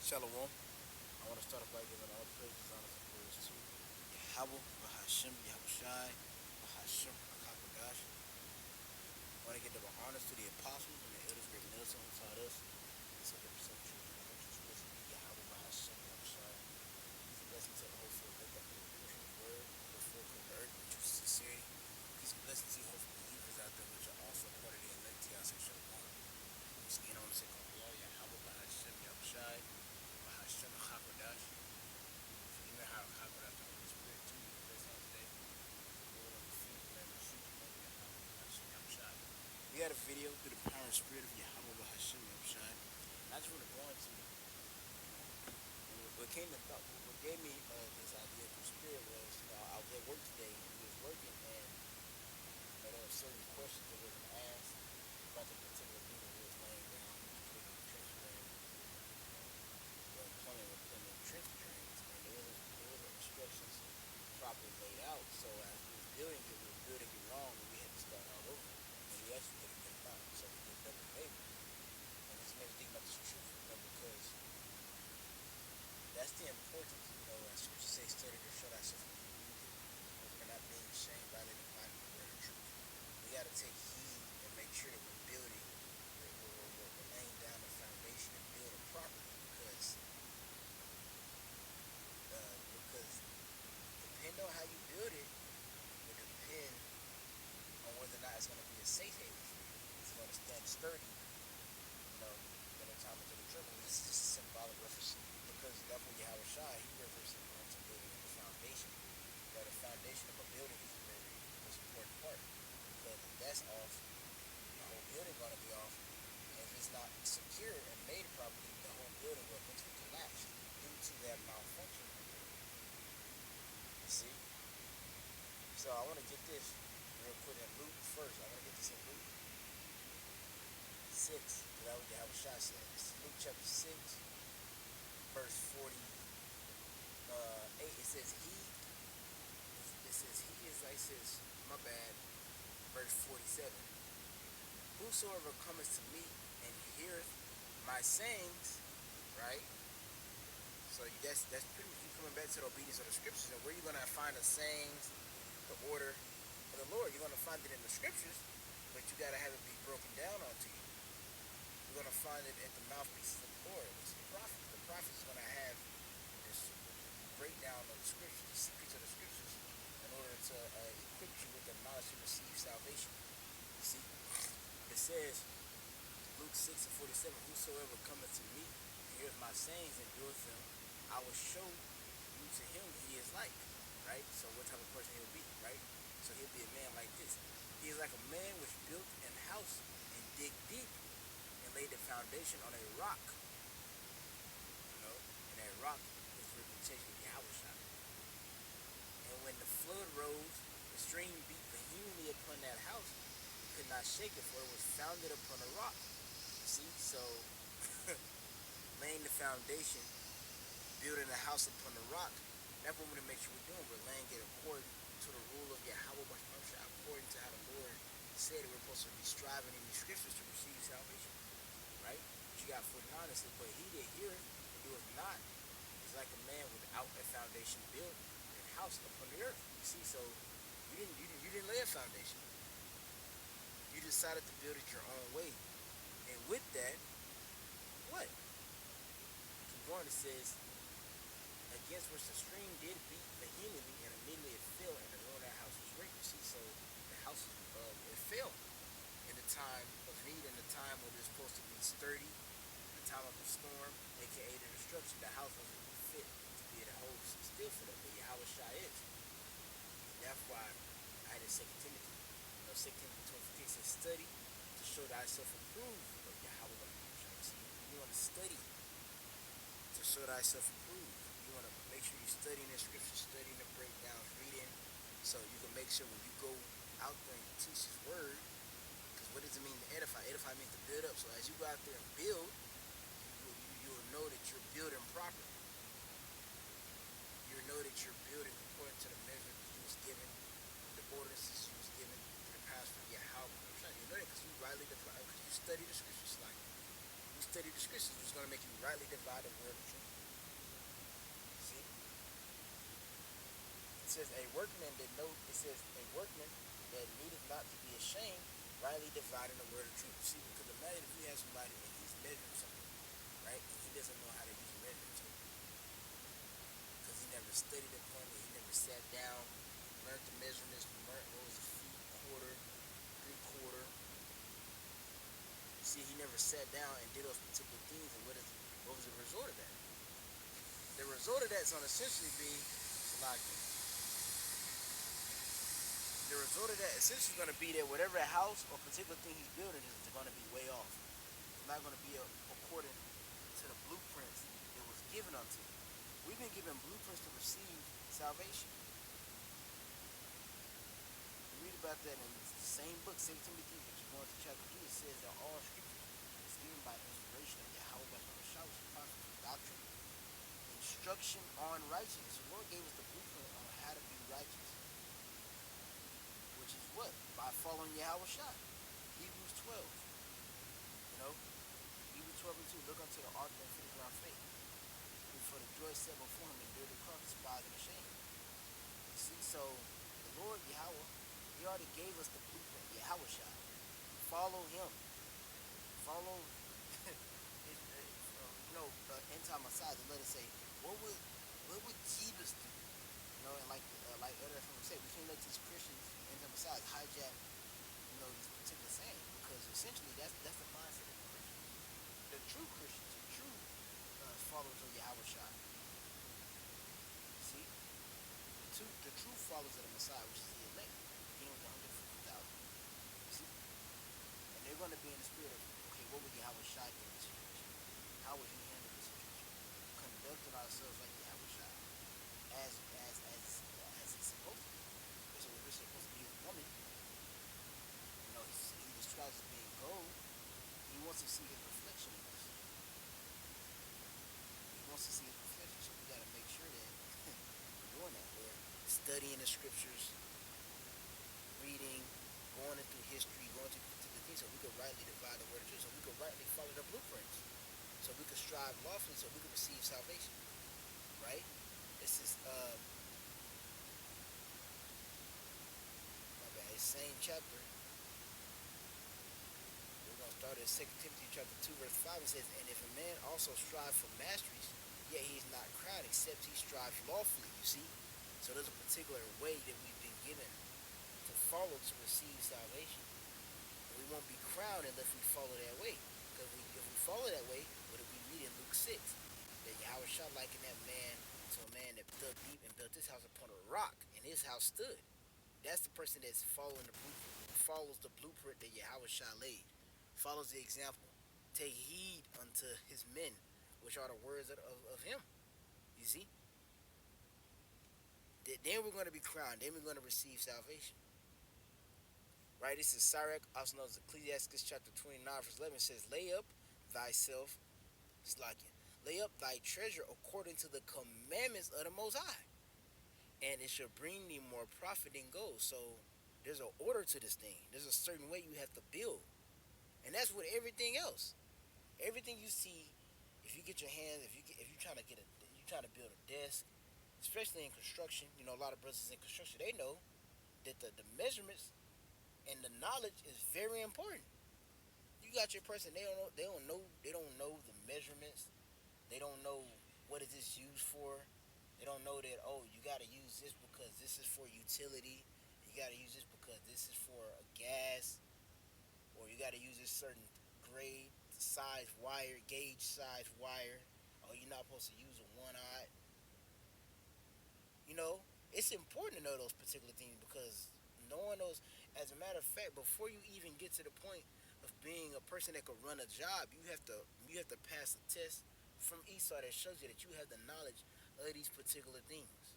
Shalom. I want to start off by giving all praises, honors, and glories to Yahweh, Bahashim, Yahushai, Bahashim, Akakodash. I want to give double honors to the apostles and the elders, great and innocent, who taught us. This is the percent truth and the righteous blessed be Yahweh, Bahashim, Yahushai. Peace and blessing to the whole field, make that the portion of the word, the full cool earth, with true sincerity. Peace and blessing to you, hopeful believers out there, which are also part of the elect, Yahweh, Shalom. Once again, I want to say, Yahweh, Bahashim, Yahushai. Bahashim HaKadosh. So even how HaKadosh, the Holy Spirit, too, is blessed on today. Lord of the feet, and the shoot, and Yahweh Bahashim Yahushai. We had a video through the power and spirit of Yahweh Bahashim Yahushai. And I just want to go into what came to thought. What gave me this idea through spirit was, I was at work today, and we was working, and there were certain questions that wasn't asked about the particular thing that we was laying down, completing the trench drain, plumbing with putting in trench drains, and there wasn't instructions properly laid out. So as we was building it, we were building it wrong, and we had to start all over. And we actually didn't get it out, so we did double labor. And this made me think about this truth, because that's the importance, as scripture says, study to show thyself approved, we're not being ashamed, rightly dividing the word of truth. We got to take heed and make sure that we're building, we're laying down the foundation and building properly, because depending on how you build it will depend on whether or not it's going to be a safe haven for you. It's going to stand sturdy, in a time of the trouble. This is just a symbolic reference, because that's what Yahweh Shai, he references onto building the foundation. The foundation of a building is a very most important part, because if that's off, the whole building going to be off. And if it's not secure and made properly, the whole building will eventually collapse due to that malfunction. You see? So I want to get this real quick in Luke first. I want to get this in Luke 6. That what Yahweh Shai said. This is Luke chapter 6, verse 48. It says, my bad, verse 47. Whosoever cometh to me and heareth my sayings, right? So that's pretty much you coming back to the obedience of the scriptures. And where you're going to find the sayings, the order of the Lord, you're going to find it in the scriptures, but you got to have it be broken down onto you. You're going to find it at the mouthpieces of the Lord, which is the prophet. The prophet is going to have this breakdown of the scriptures, the secrets of the scriptures, in order to equip you with the knowledge to receive salvation. You see, it says, Luke 6 and 47, whosoever cometh to me and heareth my sayings and doeth them, I will show you to him he is like, right? So what type of person he'll be, right? So he'll be a man like this. He is like a man which built an house and dig deep and laid the foundation on a rock. And that rock is the reputation of Yahweh. And when the flood rose, the stream beat vehemently upon that house, and could not shake it, for it was founded upon a rock. You see, so laying the foundation, building a house upon the rock, that's what we're going to make sure we're doing. We're laying it according to the rule of Yahweh, according to how the Lord said we're supposed to be striving in these scriptures to receive salvation, right? But you got 49, it says, but he that heareth and doeth not is like a man without a foundation built and house upon the earth. You see, so you didn't lay a foundation. You decided to build it your own way. And with that, what? Keep going, it says, against which the stream did beat vehemently, and immediately it fell, and the ruin of that house was great. You see, so the house it fell in the time of need, in the time when it was supposed to be sturdy, in the time of the storm, aka the destruction. The house wasn't fit to be able to hold still for them, but Yahweh Shai is. And that's why I had in 2 Timothy. 2 Timothy 12:15 says, study to show thyself approved of Yahweh. See, you want to study to show thyself approved. You want to make sure you're studying the scriptures, studying the breakdowns, reading, so you can make sure when you go out there and you teach his word, because what does it mean to edify? Edify means to build up. So as you go out there and build, you'll know that you're building properly. You'll know that you're building according to the measurements you was given, the ordinances you was given, to the pastor, Yahweh. You know that because you rightly because you study the scriptures like. You study the scriptures, which is going to make you rightly divide the word of truth. See, it says a workman that know. It says a workman that needeth not to be ashamed, rightly dividing the word of truth. See, because imagine if you have somebody and he's measuring something, right, and he doesn't know how to use a measuring tape because he never studied upon it, he never sat down, learned the measurements, learned what was a feet, quarter, 3/4. See, he never sat down and did those particular things, and what was the result of that? The result of that is going to essentially be Salachya. The result of that essentially is going to be that whatever house or particular thing he's building is going to be way off. It's not going to be according to the blueprints that was given unto you. We've been given blueprints to receive salvation. You read about that in the same book, 2 Timothy, but you go into chapter 3, it says that all scripture is given by inspiration of Yahweh by Salachya, prophet for doctrine, instruction on righteousness. The Lord gave us the blueprint on how to be righteous, which is what? By following Yahweh Shai. Hebrews 12. You know? Hebrews 12 and 2. Look unto the ark that fitteth our faith, who for the joy set before him endured the cross, despised and ashamed. You see, so the Lord Yahweh, he already gave us the blueprint, Yahweh Shai. Follow him. Follow end time Messiah. Let us say, what would Jesus do? You know, and like earlier from said, we can't let these Christians end time Messiah hijack, this particular saying, because essentially that's the mindset of the Christians. The true Christians, the true followers of Yahweh Shai. See, the true followers of the Messiah, which is the elect, being with the 150,000. You see, and they're going to be in the spirit of, okay, what would Yahweh Shai do in this situation? How would he handle this situation? Conducting ourselves like Yahweh Shai, as it's supposed to be. So we're supposed to be a woman. He describes as being gold. He wants to see his reflection in us. He wants to see his reflection, so we got to make sure that we're doing that. We're studying the scriptures, reading, going into history, going to particular things, so we could rightly divide the word of truth, so we could rightly follow the blueprints, so we could strive lawfully, so we could receive salvation. Right? This is my bad. Same chapter. We're gonna start at 2 Timothy chapter 2, verse 5. It says, "And if a man also strive for masteries, yet he is not crowned, except he strives lawfully." You see? So there's a particular way that we've been given to follow to receive salvation. And we won't be crowned unless we follow that way. Because if we follow that way, what did we read in Luke 6? That Yahweh shall liken that man to a man that dug deep and built his house upon a rock, and his house stood. That's the person that's following the blueprint, follows the blueprint that Yahweh shall laid, follows the example. Take heed unto his men, which are the words of him. You see? Then we're going to be crowned. Then we're going to receive salvation. Right? This is Sirach, also known as Ecclesiastes chapter 29, verse 11. It says, "Lay up thyself," Salachya, "lay up thy treasure according to the commandments of the Most High, and it shall bring thee more profit than gold." So there's an order to this thing. There's a certain way you have to build, and that's with everything else. Everything you see, if you get your hands, if you're trying to build a desk, especially in construction, a lot of brothers in construction, they know that the measurements and the knowledge is very important. You got your person, they don't know the measurements. They don't know what is this used for. They don't know that, you got to use this because this is for utility. You got to use this because this is for a gas, or you got to use this certain grade size wire, gauge size wire. Oh, you're not supposed to use a one-aught. It's important to know those particular things, because knowing those, as a matter of fact, before you even get to the point of being a person that could run a job, you have to pass a test from Esau that shows you that you have the knowledge of these particular things.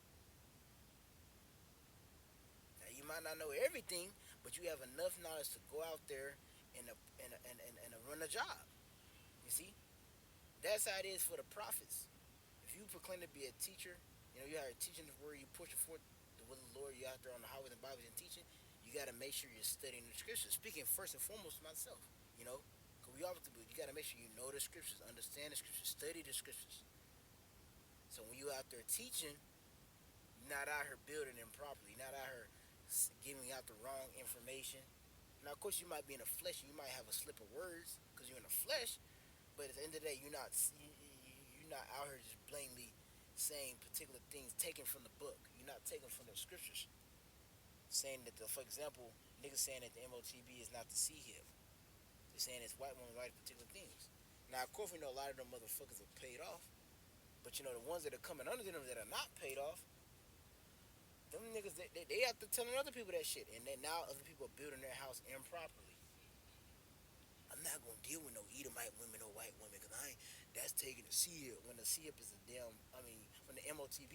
Now, you might not know everything, but you have enough knowledge to go out there and run a job. You see, that's how it is for the prophets. If you proclaim to be a teacher, you are teaching the word, you push forth the will of the Lord, you're out there on the highways and byways and teaching, you got to make sure you're studying the scriptures. Speaking first and foremost myself, we always do, you gotta make sure you know the scriptures, understand the scriptures, study the scriptures. So when you out there teaching, you're not out here building them properly. You're not out here giving out the wrong information. Now, of course, you might be in the flesh. You might have a slip of words because you're in the flesh. But at the end of the day, you're not out here just blatantly saying particular things taken from the book. You're not taking from the scriptures. Saying that, for example, niggas saying that the MOTB is not the C hip. They're saying it's white women write particular things. Now, of course, we know a lot of them motherfuckers are paid off. But you know, the ones that are coming under them that are not paid off, them niggas, they have to telling other people that shit. And then now other people are building their house improperly. I'm not gonna deal with no Edomite women or white women because I ain't. That's taking the C hip. When the C hip is a damn. I mean, when the MOTB,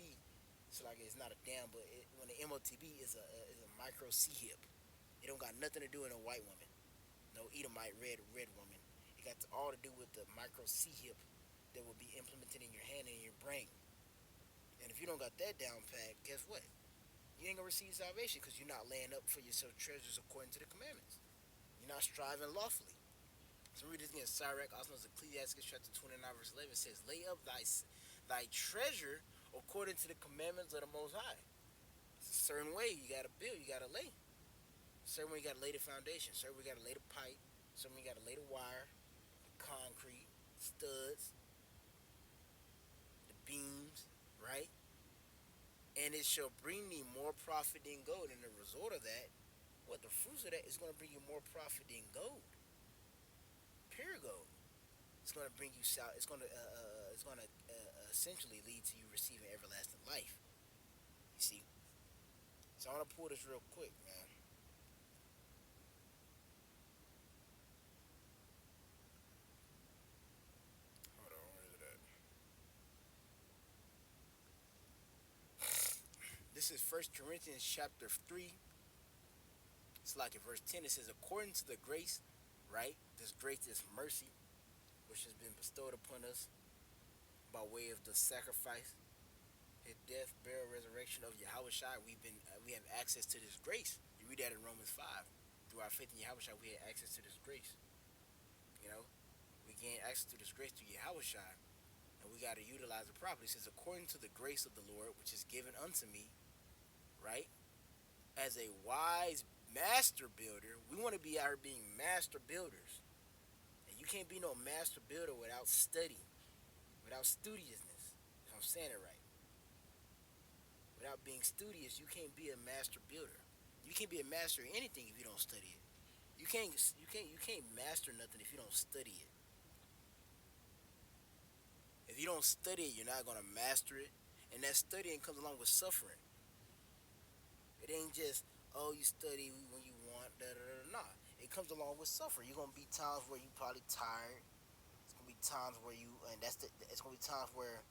it's like it's not a damn, but when the MOTB is a micro C hip, it don't got nothing to do with a white woman. No Edomite red woman. It got all to do with the micro C hip that will be implemented in your hand and in your brain. And if you don't got that down pat, guess what? You ain't gonna receive salvation because you're not laying up for yourself treasures according to the commandments. You're not striving lawfully. So read this again. Sirach, also known as Ecclesiastes chapter 29, verse 11 says, lay up thy treasure according to the commandments of the Most High. It's a certain way you gotta build, you gotta lay. A certain way you gotta lay the foundation. A certain way you gotta lay the pipe. A certain way you gotta lay the wire, the concrete, studs, the beams, right? And it shall bring thee more profit than gold. And the result of that, what the fruits of that is going to bring you more profit than gold, pure gold. It's going to bring you it's going to essentially lead to you receiving everlasting life. You see. So I want to pull this real quick, man. Hold on, where is it at? This is First Corinthians chapter 3. It's like in verse 10. It says, according to the grace, right? This grace, this mercy, which has been bestowed upon us by way of the sacrifice, his death, burial, resurrection of Yahweh Shai, we have access to this grace. You read that in Romans 5. Through our faith in Yahweh Shai, we have access to this grace. You know, we gain access to this grace through Yahweh Shai, and we got to utilize it properly. It says, according to the grace of the Lord, which is given unto me, right? As a wise master builder, we want to be out here being master builders. And you can't be no master builder without study, without studiousness. If I'm saying it right. Without being studious, you can't be a master builder. You can't be a master of anything if you don't study it. You can't master nothing if you don't study it. If you don't study it, you're not gonna master it. And that studying comes along with suffering. It ain't just, oh, you study when you want, da da da. Nah, it comes along with suffering. You're gonna be times where you probably tired. It's gonna be times where it's gonna be times where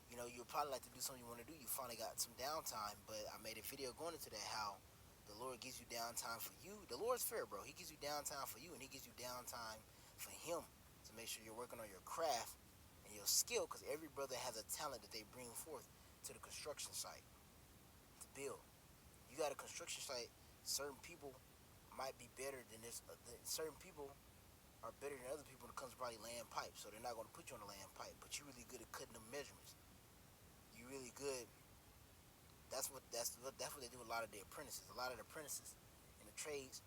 you'll probably like to do something you want to do. You finally got some downtime, but I made a video going into that, how the Lord gives you downtime for you. The Lord's fair, bro. He gives you downtime for you, and he gives you downtime for him to make sure you're working on your craft and your skill, because every brother has a talent that they bring forth to the construction site to build. You got a construction site, certain people might be better than this. Certain people are better than other people when it comes to probably laying pipe, so they're not going to put you on a laying pipe, but you're really good at cutting them measurements. You really good. That's what they do with a lot of the apprentices. A lot of the apprentices in the trades,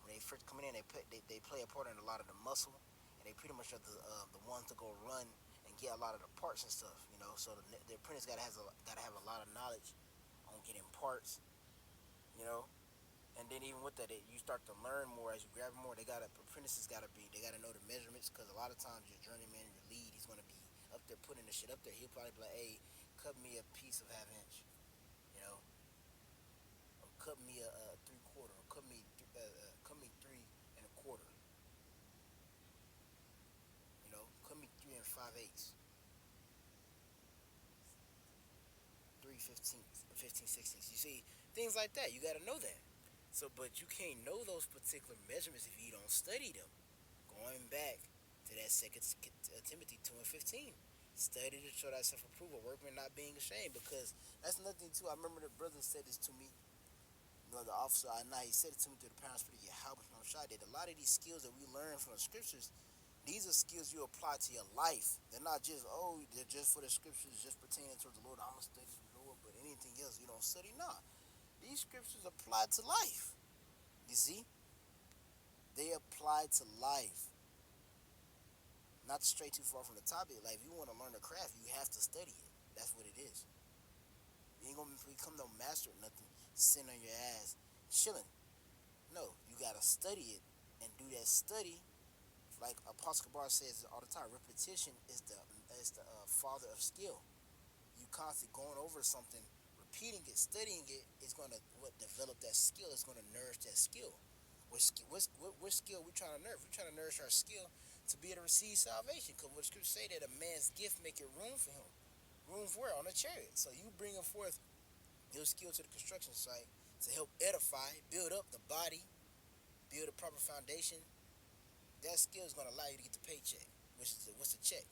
when they first come in, they play a part in a lot of the muscle, and they pretty much are the ones to go run and get a lot of the parts and stuff. So the apprentice gotta have a lot of knowledge on getting parts. You know, and then even with that, you start to learn more as you grab more. Apprentices gotta know the measurements, because a lot of times your journeyman, your lead, he's gonna be up there putting the shit up there. He'll probably be like, hey, cut me a piece of half inch, or cut me a 3/4, or cut me 3 1/4, cut me 3 5/8, 3/15, 15/16. You see, things like that. You gotta know that. So, but you can't know those particular measurements if you don't study them. Going back to that second Timothy 2:15. Study to show thyself approved, a workman not being ashamed, because that's nothing too. I remember the brother said this to me the officer I know, he said it to me through the parents pretty Yahweh Shai, that a lot of these skills that we learn from the scriptures, these are skills you apply to your life. They're not just, oh, they're just for the scriptures, just pertaining towards the Lord. I'm gonna study the Lord, but anything else you don't study. Nah, these scriptures apply to life. You see, they apply to life. Not to stray too far from the topic. Like, if you want to learn a craft, you have to study it. That's what it is. You ain't gonna become no master or nothing, sitting on your ass, chilling. No, you gotta study it and do that study. Like Apostle Kabar says all the time, repetition is the father of skill. You constantly going over something, repeating it, studying it is gonna develop that skill. It's gonna nourish that skill. What skill we trying to nourish? We trying to nourish our skill to be able to receive salvation. Because what the scriptures say that a man's gift make it room for him, room for it on a chariot. So you bringing forth your skill to the construction site to help edify, build up the body, build a proper foundation. That skill is gonna allow you to get the paycheck. What's the check?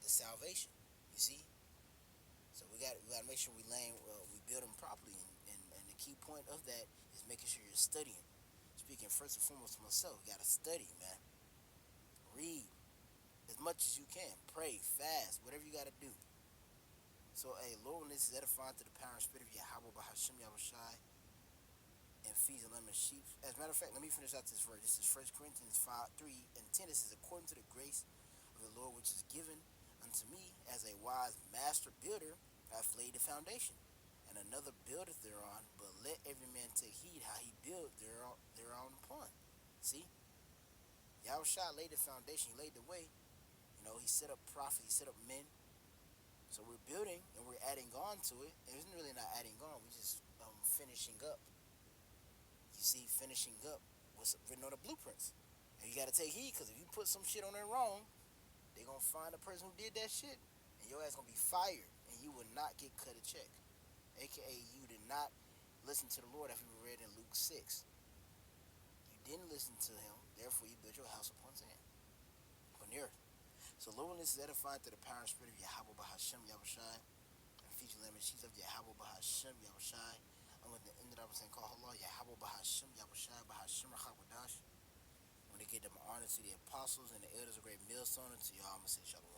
The salvation. You see. So we gotta make sure we build them properly, and the key point of that is making sure you're studying. Speaking first and foremost to myself, you gotta study, man. Read as much as you can. Pray, fast, whatever you gotta do. So, hey, Lord, this is edifying to the power and spirit of Yahweh Bahashim Yahushai and feeds and lemon sheep. As a matter of fact, let me finish out this verse. This is 1 Corinthians 5:3-10. This is according to the grace of the Lord which is given unto me as a wise master builder, I have laid the foundation, and another buildeth thereon, but let every man take heed how he build thereon upon. See? Yahushua laid the foundation, he laid the way. You know, he set up prophets, he set up men. So we're building and we're adding on to it. And it's really not adding on, we're just finishing up. You see, finishing up what's written on the blueprints. And you gotta take heed, because if you put some shit on there wrong, they gonna find the person who did that shit, and your ass gonna be fired, and you will not get cut a check. AKA, you did not listen to the Lord, as we read in Luke 6. You didn't listen to him, therefore you built your house upon sand, upon the earth. So lowliness is edifying to the power and spirit of Yahweh Bahasham Yahushai, and feature lamb and sheets of Yahweh Bahasham Yahushai. And when the end of the saying, call Allah Yahweh Bahasham Yahushai Bahasham Rachawadash. When they get them honor to the apostles and the elders of great millstone, and to y'all, I'm gonna say shalom.